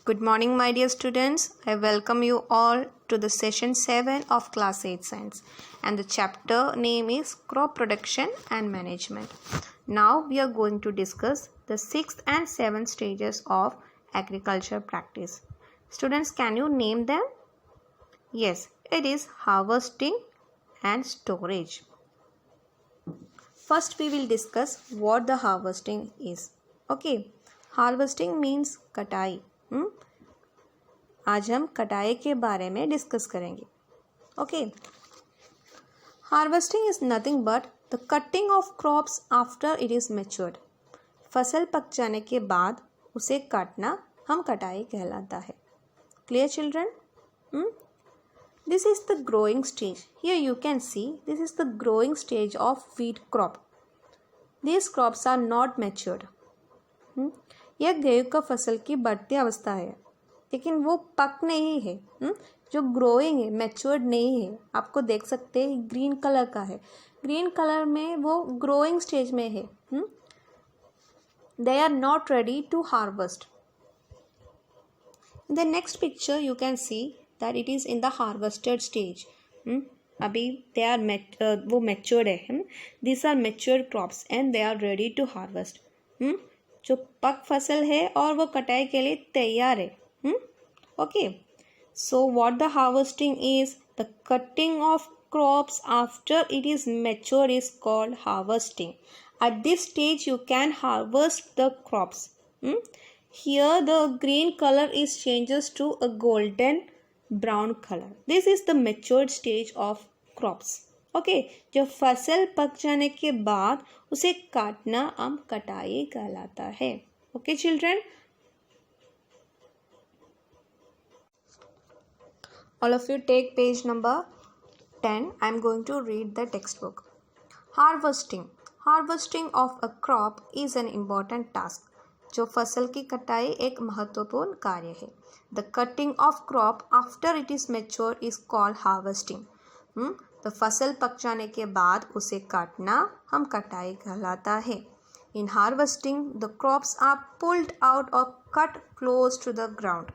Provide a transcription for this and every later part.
Good morning, my dear students. I welcome you all to the session 7 of class 8 science, and the chapter name is crop production and management. Now we are going to discuss the 6th and 7th stages of agriculture practice. Students, can you name them? Yes, it is harvesting and storage. First we will discuss what the harvesting is. Okay, harvesting means कटाई. आज हम कटाई के बारे में discuss करेंगे. Okay, harvesting is nothing but the cutting of crops after it is matured. फसल पक जाने के बाद उसे काटना हम कटाई कहलाता है. Clear children? This is the growing stage. Here you can see this is the growing stage of wheat crop. These crops are not matured. यह गेहूं का फसल की बढ़ती अवस्था है, लेकिन वो पक नहीं है. जो ग्रोइंग है, मैच्योर्ड नहीं है. आपको देख सकते हैं ग्रीन कलर का है. ग्रीन कलर में वो ग्रोइंग स्टेज में है. They are not ready to harvest. In the next picture you can see that it is in the harvested stage. अभी दे आर वो मैच्योर्ड है. This are matured crops and they are ready to harvest. जो पक फसल है और वो कटाई के लिए तैयार है. Okay, so what the harvesting is, the cutting of crops after it is mature is called harvesting. At this stage you can harvest the crops. Here the green color is changes to a golden brown color. This is the matured stage of crops. Okay, जब फसल पक जाने के बाद उसे काटना हम कटाई कहलाता है. Okay children? All of you take page number 10. I am going to read the textbook. Harvesting. Harvesting of a crop is an important task. जो फसल की कटाई एक महत्वपूर्ण कार्य है. The cutting of crop after it is mature is called harvesting. तो फसल पक जाने के बाद उसे काटना हम कटाई कहलाता है. In harvesting, the crops are pulled out or cut close to the ground.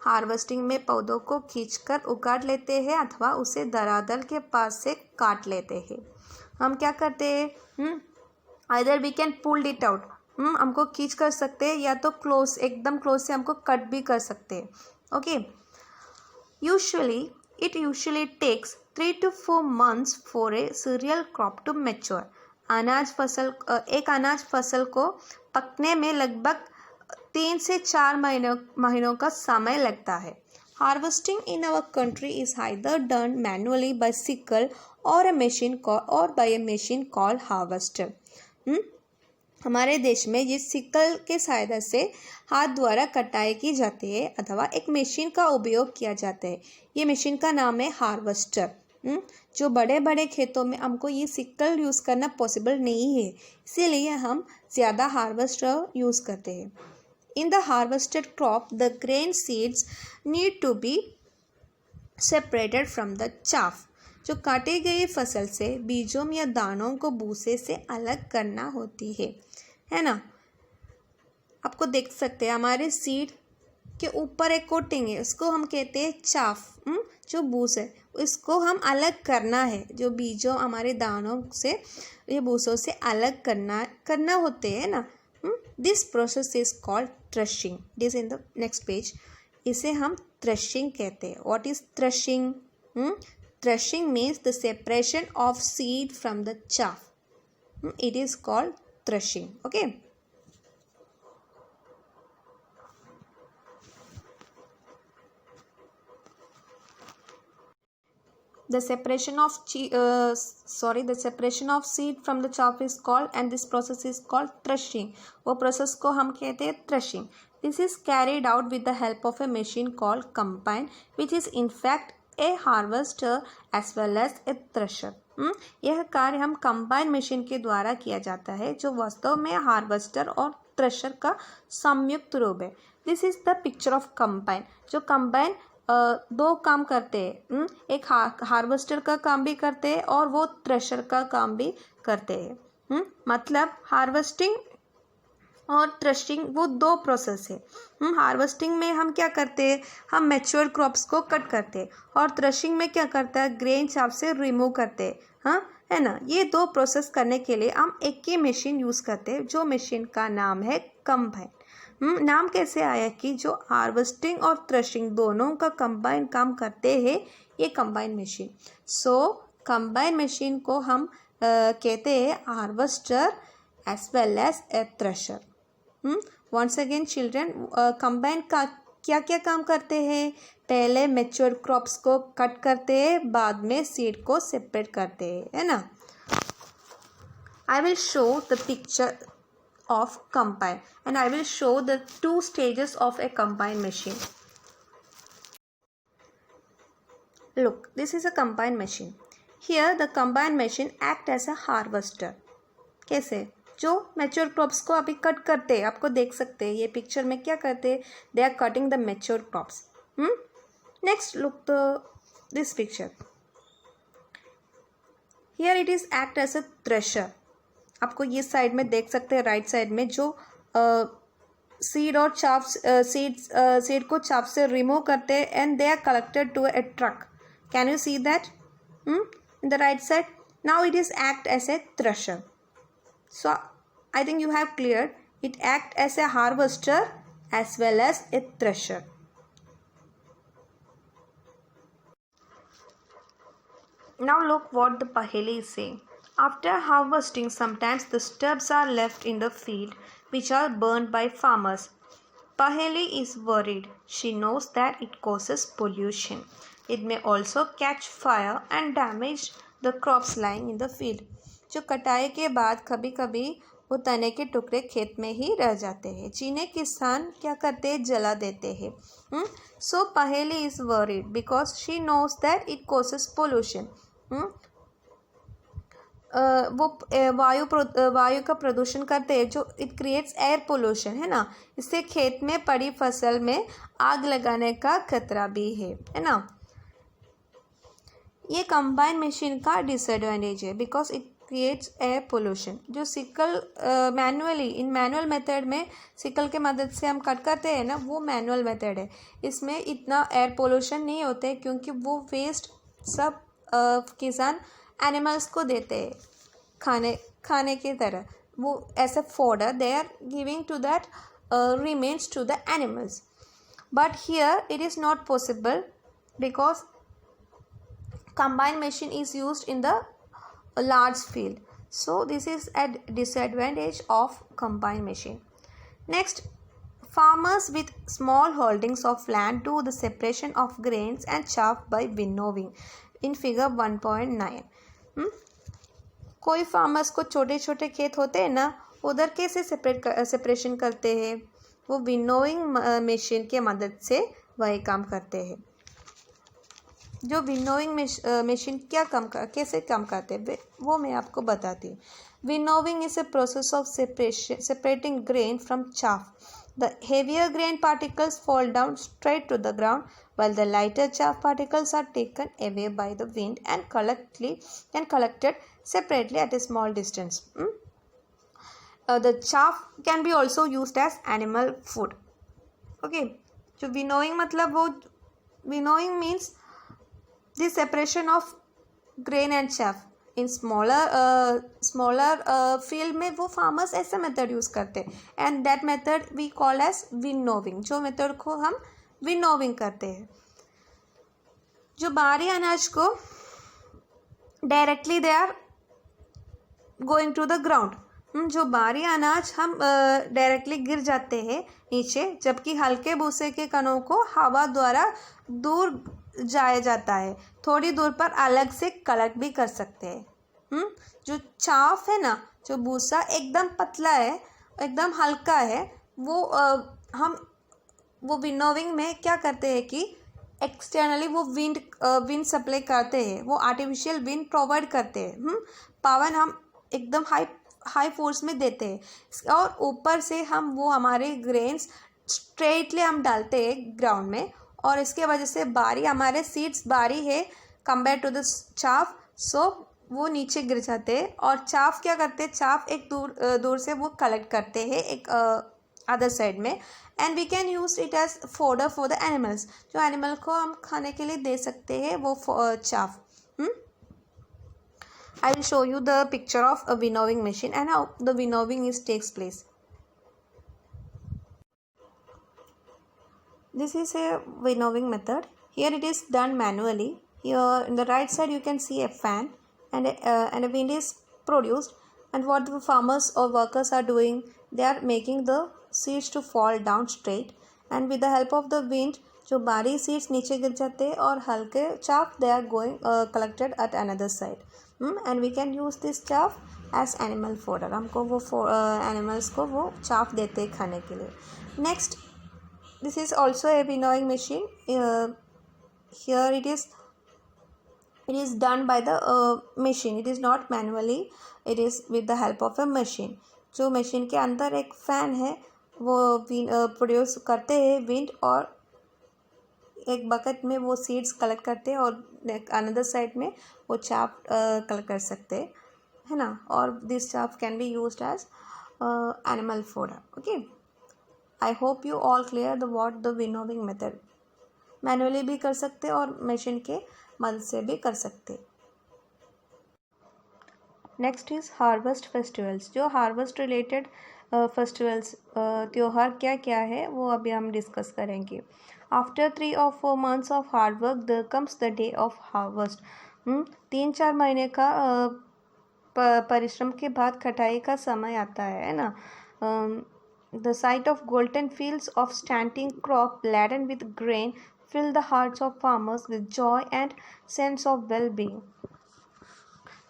Harvesting में पौधों को खींचकर उगाड़ लेते हैं अथवा उसे धरातल के पास से काट लेते हैं. हम क्या करते हैं? Either we can pull it out. हमको खींच कर सकते हैं, या तो क्लोज, एकदम क्लोज से हमको कट भी कर सकते हैं. Okay, usually takes 3 to 4 months for a cereal crop to mature. एक अनाज फसल को पकने में लगभग 3 से 4 महीनों का समय लगता है. Harvesting in our country is either done manually by sickle और by a machine called harvester. हमारे देश में ये सिकल के सहायता से हाथ द्वारा कटाई की जाती है अथवा एक मशीन का उपयोग किया जाता है. ये मशीन का नाम है हार्वेस्टर. जो बड़े बड़े खेतों में हमको ये सिकल यूज़ करना पॉसिबल नहीं है, इसीलिए हम ज़्यादा हार्वेस्टर यूज़ करते हैं. In the harvested crop, the grain seeds need to be separated from the chaff. जो काटी गई फसल से बीजों या दानों को भूसे से अलग करना होती है ना. आपको देख सकते हैं हमारे सीड के ऊपर एक कोटिंग है, उसको हम कहते हैं चाफ. जो भूस है इसको हम अलग करना है. जो बीजों हमारे दानों से, ये भूसों से अलग करना होते हैं ना. This process is called threshing. It is in the next page. इसे हम threshing कहते हैं. What is threshing? Threshing means the separation of seed from the chaff. It is called threshing. Okay. The separation of seed from the chaff is called, and this process is called threshing. वो process को हम कहते हैं threshing. This is carried out with the help of a machine called combine, which is in fact a harvester as well as a thresher. यह कार्य हम combine machine के द्वारा किया जाता है, जो वास्तव में हार्वेस्टर और थ्रेशर का संयुक्त रूप है. This is the picture of combine. जो combine दो काम करते हैं. एक हार्वेस्टर का काम भी करते हैं और वो थ्रेशर का काम भी करते हैं. मतलब हार्वेस्टिंग और थ्रेशिंग वो दो प्रोसेस है। हार्वेस्टिंग में हम क्या करते हैं, हम मैच्योर क्रॉप्स को कट करते हैं, और थ्रेशिंग में क्या करता है, ग्रेन चाप से रिमूव करते हैं, हाँ है ना। ये दो प्रोसेस करने के लिए हम एक ही मशीन यूज़ करते हैं, जो मशीन का नाम है कंबाइन। नाम कैसे आया कि जो हार्वेस्टिंग और थ्रेशिंग दोनों का कंबाइन काम करते हैं, ये combine machine. So combine machine को हम कहते हैं harvester as well as a thresher. Once again children, combine का क्या क्या काम करते हैं, पहले मैच्योर क्रॉप्स को कट करते हैं, बाद में सीड को सेपरेट करते हैं, है ना। I will show the picture of combine and I will show the two stages of a combine machine. Look, this is a combine machine. Here the combine machine act as a harvester. कैसे, जो mature crops को अभी cut करते हैं, आपको देख सकते हैं ये पिक्चर में क्या करते हैं, they are cutting the mature crops. Next look this picture, here it is act as a thresher. आपको ये साइड में देख सकते हैं, राइट साइड में, जो सीड और चाप सीड को चाप से रिमूव करते हैं and they are collected to a truck. Can you see that in the right side? Now it is act as a thresher. So I think you have cleared it act as a harvester as well as a thresher. Now look what the Paheli is saying. After harvesting, sometimes the stubs are left in the field which are burned by farmers. Paheli is worried. She knows that it causes pollution. It may also catch fire and damage the crops lying in the field. जो कटाई के बाद कभी कभी वो तने के टुकड़े खेत में ही रह जाते हैं, जिन्हें किसान क्या करते हैं, जला देते हैं। So Paheli is worried because she knows that it causes pollution. वो वायु का प्रदूषण करते हैं, जो इट क्रिएट्स एयर पोल्यूशन, है ना। इससे खेत में पड़ी फसल में आग लगाने का खतरा भी है ना। ये कंबाइन मशीन का डिसएडवांटेज है because it creates air pollution. जो सिकल मैनुअली, इन मैनुअल मेथड में सिकल के मदद से हम कट करते हैं ना, वो मैनुअल मेथड है। इसमें इतना एयर पोल्यूशन नहीं होते क्योंकि वो वेस्ट सब किसान एनिमल्स को देते हैं खाने की तरह। वो ऐसे fodder they are giving to that remains to the animals. But here it is not possible because combine machine is used in the large field. So this is a disadvantage of combine machine. Next, farmers with small holdings of land do the separation of grains and chaff by winnowing in figure 1.9. कोई farmers को छोटे छोटे खेत होते हैं ना, उधर कैसे सेपरेशन करते हैं, वो विनोइंग मशीन के मदद से वही काम करते हैं। जो विनोइंग मशीन कैसे काम करते हैं वो मैं आपको बताती हूँ। Winnowing is a process of separating grain from chaff. The heavier grain particles fall down straight to the ground while the lighter chaff particles are taken away by the wind and collected separately at a small distance. The chaff can be also used as animal food. Okay, जो winnowing मतलब वो winnowing means the separation of grain and chaff in smaller field में वो farmers ऐसा method use करते हैं and that method we call as winnowing। जो method को हम winnowing करते हैं। जो बाहरी अनाज को directly they are going to the ground। जो बाहरी अनाज हम डायरेक्टली गिर जाते हैं नीचे, जबकि हल्के भूसे के कणों को हवा द्वारा दूर जाया जाता है, थोड़ी दूर पर अलग से कलेक्ट भी कर सकते हैं। जो चाफ है ना, जो भूसा एकदम पतला है, एकदम हल्का है, हम वो विनोविंग में क्या करते हैं कि एक्सटर्नली वो विंड सप्लाई करते हैं, वो आर्टिफिशियल विंड प्रोवाइड करते हैं। पावर हम एकदम हाई फोर्स में देते हैं और ऊपर से हम वो हमारे ग्रेन्स स्ट्रेटली हम डालते हैं ग्राउंड में, और इसके वजह से हमारे सीड्स बारी है कंपेयर टू द चाफ। सो वो नीचे गिर जाते हैं और चाफ क्या करते हैं, चाफ एक दूर से वो कलेक्ट करते हैं एक अदर साइड में, and we can use it as fodder for the animals. जो एनिमल को हम खाने के लिए दे सकते हैं वो chaff. I will show you the picture of a winnowing machine and how the winnowing takes place. This is a winnowing method. Here it is done manually. Here in the right side you can see a fan and a wind is produced. And what the farmers or workers are doing, they are making the seeds to fall down straight. And with the help of the wind, जो बारीक seeds नीचे गिर जाते हैं और हल्के chaff they are going collected at another side, and we can use this chaff as animal fodder. हमको वो एनिमल्स को वो चाफ देते हैं खाने के लिए। Next, this is also a winnowing machine. Here it is done by the machine. It is not manually, it is with the help of a machine. जो मशीन के अंदर एक फ़ैन है वो प्रोड्यूस करते हैं विंड, और एक बकेट में वो सीड्स कलेक्ट करते हैं और अनदर साइड में वो चाप कलेक्ट कर सकते हैं, है ना। और this chaff can be used as animal fodder. Okay, I hope you all clear the what the winnowing method. Manually भी कर सकते और मशीन के मदद से भी कर सकते। Next is harvest festivals. जो हार्वेस्ट रिलेटेड फेस्टिवल्स त्यौहार क्या क्या है वो अभी हम डिस्कस करेंगे। After 3 or 4 months of hard work there comes the day of harvest. 3-4 महीने का परिश्रम के बाद कटाई का समय आता है ना। The site of golden fields of standing crop laden with grain fill the hearts of farmers with joy and sense of well-being.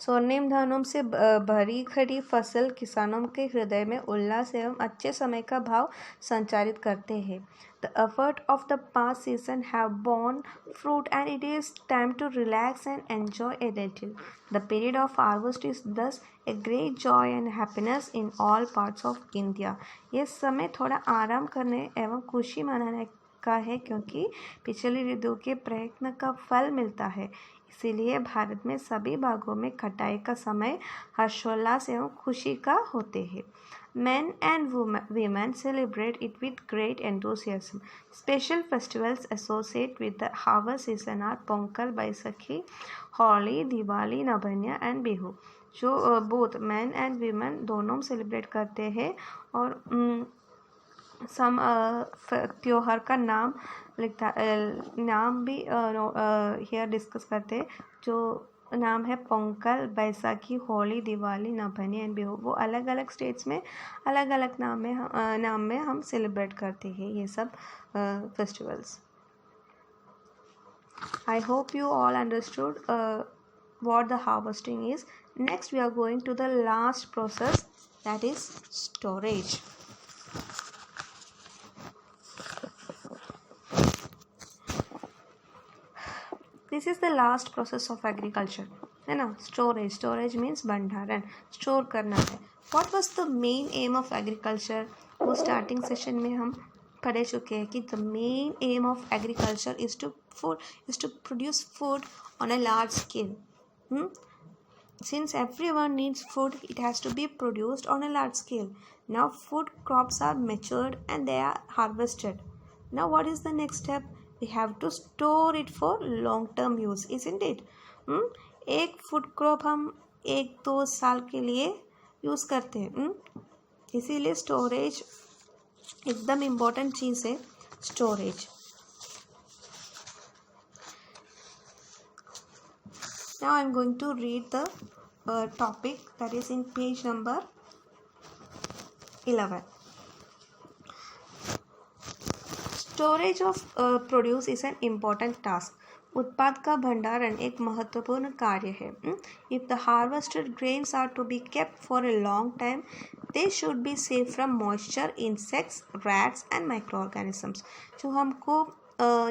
स्वर्णिम धानों से भरी खड़ी फसल किसानों के हृदय में उल्लास एवं अच्छे समय का भाव संचारित करते हैं। The effort of the past season have borne fruit and it is time to relax and enjoy a little. The period of harvest is thus a great joy and happiness in all parts of India. ये समय थोड़ा आराम करने एवं खुशी मनाने का है क्योंकि पिछली ऋतु के प्रयत्न का फल मिलता है। इसीलिए भारत में सभी भागों में कटाई का समय हर्षोल्लास एवं खुशी का होते हैं। Men and women celebrate it with great enthusiasm. Special festivals associated with the harvest season are Pongal, Baisakhi, Holi, Diwali, Nabanya and Bihu. जो both men and women दोनों सेलिब्रेट करते हैं और सम त्योहार का नाम लिखता नाम भी हियर डिस्कस करते हैं। जो नाम है पोंगल, बैसाखी, होली, दिवाली, नवबनी एंड बिहू, वो अलग अलग स्टेट्स में अलग अलग नाम में हम सेलिब्रेट करते हैं ये सब festivals. I hope you all understood what the harvesting is. Next we are going to the last process, that is storage. This is the last process of agriculture, है ना। स्टोरेज मीन्स भंडारण, store करना है। What was the main aim of agriculture? वो starting session में हम पढ़ चुके हैं कि the main aim of agriculture is to produce food on a large scale. Since everyone needs food, it has to be produced on a large scale. Now food crops are matured and they are harvested. Now what is the next step? We have to store it for long term use, isn't it? एक food crop हम 1-2 साल के लिए use करते हैं। इसीलिए storage एकदम important चीज़ है, storage. Now I am going to read the topic that is in page number 11. Storage of produce is an important task. उत्पाद का भंडारण एक महत्वपूर्ण कार्य है। If the harvested grains are to be kept for a long time, they should be safe from moisture, insects, rats and microorganisms. जो हमको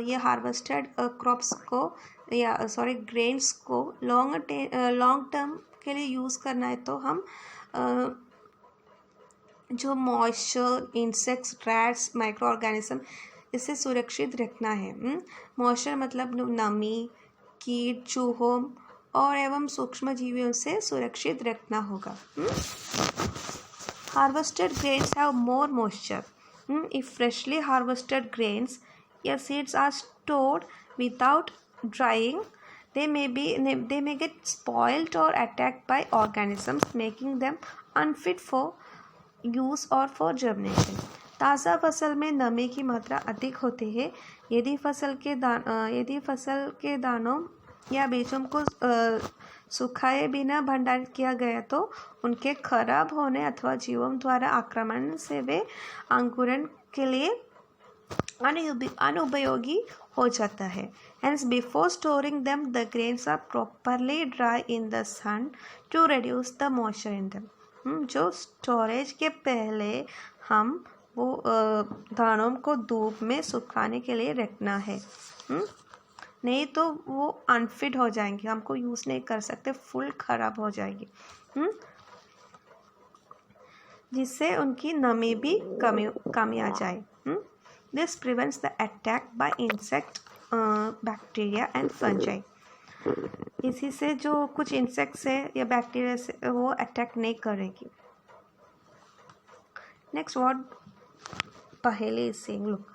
ये हार्वेस्टेड क्रॉप्स को ग्रेन्स को लॉन्ग टर्म के लिए यूज़ करना है तो हम जो moisture, insects, rats, micro organism इससे सुरक्षित रखना है। मॉइस्चर मतलब नमी, कीट, चूहों और एवं सूक्ष्म जीवियों से सुरक्षित रखना होगा। Harvested grains have more moisture. If freshly harvested grains या seeds are stored without drying, they may get spoiled or attacked by organisms, making them unfit for use or for germination. ताज़ा फसल में नमी की मात्रा अधिक होती है। यदि फसल के दानों या बीजों को सुखाए बिना भंडारित किया गया तो उनके खराब होने अथवा जीवों द्वारा आक्रमण से वे अंकुरण के लिए अनुपयोगी हो जाता है। Hence, before storing them, the grains are properly dry in the sun to reduce the moisture in them. जो स्टोरेज के पहले हम वो दानों को धूप में सुखाने के लिए रखना है। नहीं तो वो अनफिट हो जाएंगे, हमको यूज़ नहीं कर सकते, फुल खराब हो जाएगी, जिससे उनकी नमी भी कमी आ जाए। This prevents the attack by insect, bacteria and fungi. इसी से जो कुछ इंसेक्ट्स है या बैक्टीरिया से वो अटैक नहीं करेगी। नेक्स्ट वर्ड पहले से look.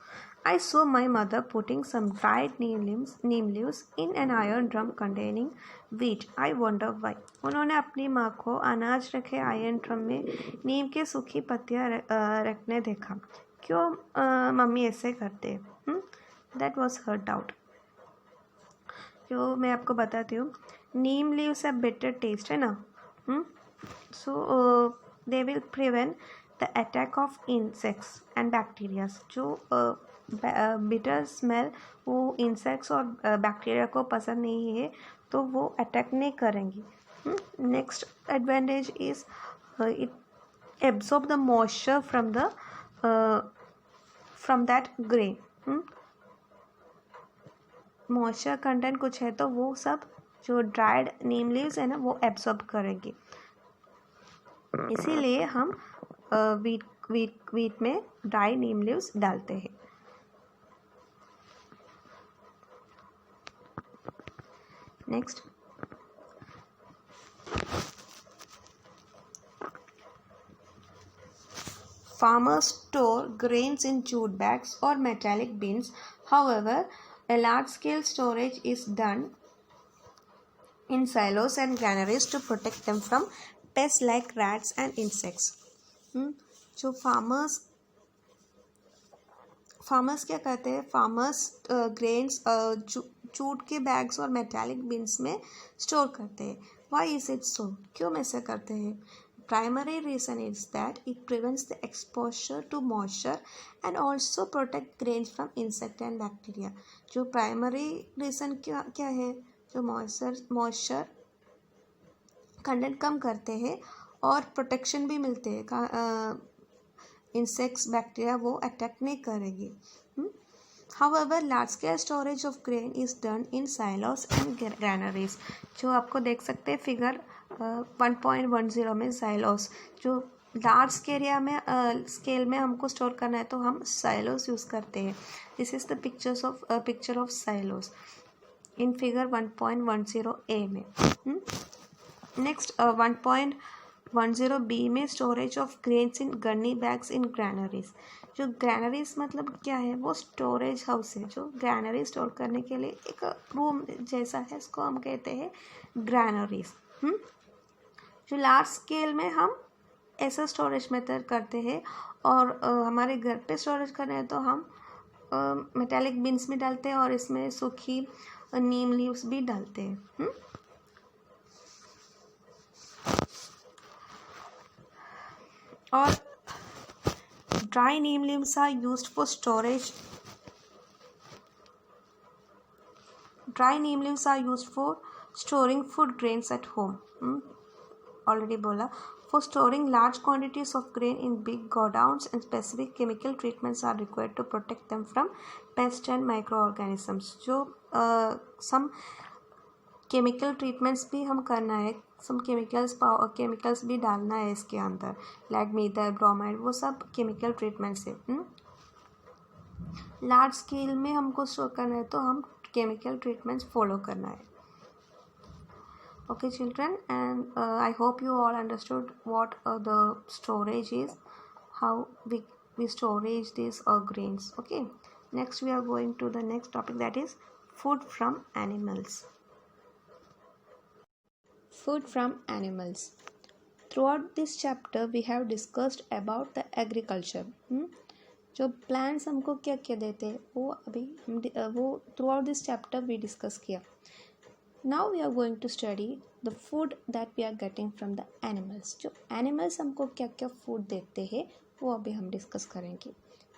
I saw my mother putting some dried neem leaves in an iron drum containing wheat. I wonder why. उन्होंने अपनी माँ को अनाज रखे आयरन ड्रम में नीम के सूखी पत्तियाँ रखने देखा। क्यों मम्मी ऐसे करते? That was her doubt. जो मैं आपको बताती हूँ, नीम लीव्स have better taste है ना, so they will prevent the attack of insects and bacteria. जो बिटर स्मेल वो इंसेक्ट्स और बैक्टीरिया को पसंद नहीं है तो वो अटैक नहीं करेंगी। Next advantage is it absorb the moisture from that grain. Moisture content कुछ है तो वो सब जो ड्राइड नीम लीव्स है ना वो एब्सॉर्ब करेंगी। इसीलिए हम वीट में ड्राई नीम लीव्स डालते हैं। Next, farmers store grains in jute bags or metallic bins. However, a large-scale storage is done in silos and granaries to protect them from pests like rats and insects. जो farmers क्या करते हैं? Farmers grains jute के bags और metallic bins में store करते हैं। Why is it so? क्यों ऐसे करते हैं? Primary reason is that it prevents the exposure to moisture and also protect grains from insect and bacteria. जो प्राइमरी रीज़न क्या है? जो मॉइस्चर कंटेंट कम करते हैं और प्रोटेक्शन भी मिलते हैं, इंसेक्ट्स बैक्टीरिया वो अटैक नहीं करेगी। However, large-scale storage of grain is done in silos and granaries. जो आपको देख सकते हैं फिगर 1.10 में silos। जो लार्ज स्केल में हमको स्टोर करना है तो हम silos यूज़ करते हैं। This is the picture of silos in figure 1.10A में। नेक्स्ट 1.10B में storage of grains in gunny bags in granaries. जो ग्रैनरीज मतलब क्या है? वो स्टोरेज हाउस है जो ग्रैनरी स्टोर करने के लिए एक रूम जैसा है, इसको हम कहते हैं ग्रैनरीज। जो लार्ज स्केल में हम ऐसा स्टोरेज मेथड करते हैं और हमारे घर पे स्टोरेज करना है तो हम मेटालिक बिन्स में डालते हैं और इसमें सूखी नीम लीव्स भी डालते हैं। और dry neem leaves are used for storage. Dry neem leaves are used for storing food grains at home. Already बोला. For storing large quantities of grain in big godowns, and specific chemical treatments are required to protect them from pests and microorganisms. जो some chemical treatments भी हम करना है, some chemicals भी डालना है इसके अंदर, लाइक मीथाइल ब्रोमाइड, वो सब केमिकल ट्रीटमेंट्स है। लार्ज स्केल में हमको स्टोर करना है तो हम केमिकल ट्रीटमेंट्स फॉलो करना है। Okay, children, and I hope you all understood what the storage is, how we storage these grains. Okay, next we are going to the next topic, that is food from animals. Food from animals. Throughout this chapter we have discussed about the agriculture. जो plants हमको क्या क्या देते हैं वो अभी वो throughout this chapter we discuss किया. Now we are going to study the food that we are getting from the animals. जो एनिमल्स हमको क्या क्या फूड देते हैं वो अभी हम डिस्कस करेंगे.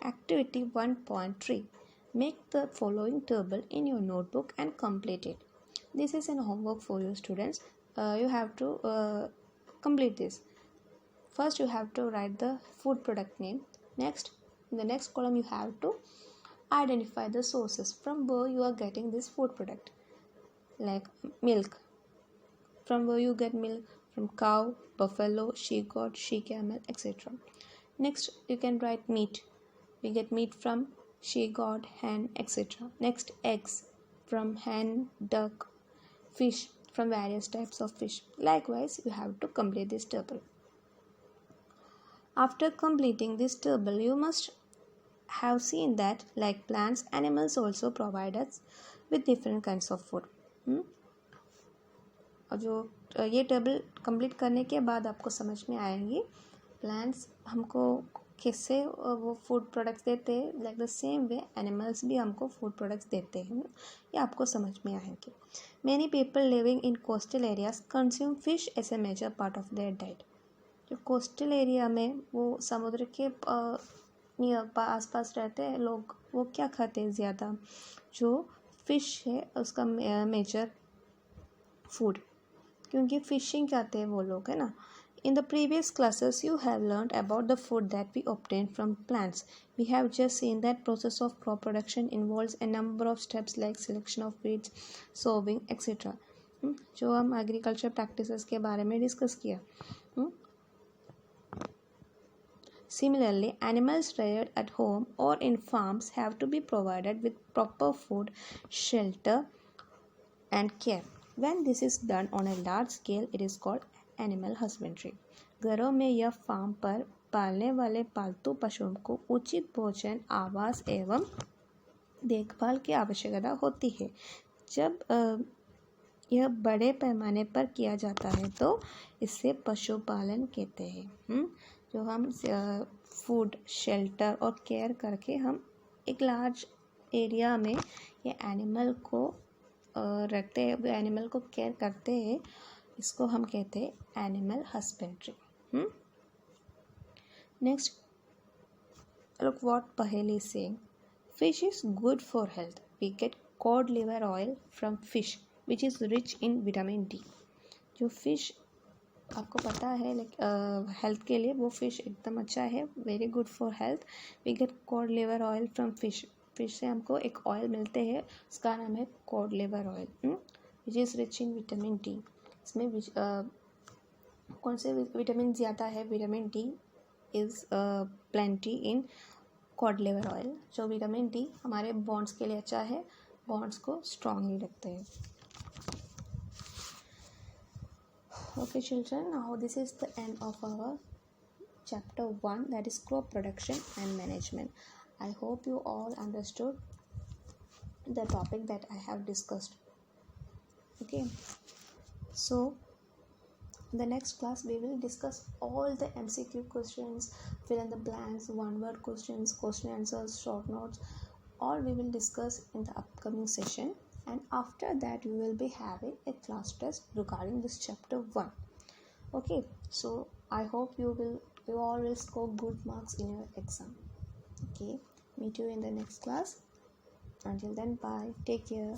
Activity 1.3, make the following table in your notebook and complete it. This is an homework for you students. You have to complete this. First you have to write the food product name. Next, in the next column you have to identify the sources from where you are getting this food product, like milk. From where you get milk? From cow, buffalo, she goat, she camel, etc. Next you can write meat. We get meat from she goat, hen, etc. Next, eggs from hen, duck. Fish from various types of fish. Likewise, you have to complete this table. After completing this table, you must have seen that, like plants, animals also provide us with different kinds of food. और जो ये table complete करने के बाद आपको समझ में आएंगी प्लांट्स हमको कैसे वो फूड प्रोडक्ट्स देते हैं, like the same way animals भी हमको फूड प्रोडक्ट्स देते हैं. ये आपको समझ में आएंगे. Many people living in coastal areas consume fish as a major part of their diet. जो कोस्टल एरिया में वो समुद्र के आसपास रहते हैं लोग, वो क्या खाते हैं ज़्यादा? जो फिश है उसका मेजर फूड, क्योंकि फिशिंग करते हैं वो लोग, है ना. In the previous classes, you have learned about the food that we obtain from plants. We have just seen that process of crop production involves a number of steps like selection of weeds, sowing, etc. जो हम agriculture practices के बारे में discuss किया. Similarly, animals reared at home or in farms have to be provided with proper food, shelter, and care. When this is done on a large scale, it is called animal husbandry. घरों में या farm पर पालने वाले पालतू पशुओं को उचित भोजन, आवास एवं देखभाल की आवश्यकता होती है. जब यह बड़े पैमाने पर किया जाता है तो इसे पशुपालन कहते हैं. जो हम फूड, शेल्टर और केयर करके हम एक लार्ज एरिया में ये एनिमल को रखते हैं, एनिमल को केयर करते हैं, इसको हम कहते हैं animal husbandry. Next, look what Paheli is saying. Fish is good for health. We get cod liver oil from fish, which is rich in vitamin D. जो फिश आपको पता है हेल्थ के लिए वो फिश एकदम अच्छा है, very good for health. We get cod liver oil from fish. Fish से हमको एक ऑयल मिलते हैं, उसका नाम है cod liver oil, which is rich in vitamin D. इसमें कौन से विटामिन ज़्यादा है? Vitamin D is plenty in cod liver oil. जो विटामिन डी हमारे बॉन्ड्स के लिए अच्छा है, बॉन्ड्स को स्ट्रांगली रखते हैं. Okay children, now this is the end of our chapter 1, that is crop production and management. I hope you all understood the topic that I have discussed. Okay, so in the next class we will discuss all the MCQ questions, fill in the blanks, one word questions, question answers, short notes, all we will discuss in the upcoming session. And after that we will be having a class test regarding this chapter 1. Okay, so I hope you all will score good marks in your exam. Okay, meet you in the next class. Until then, bye, take care.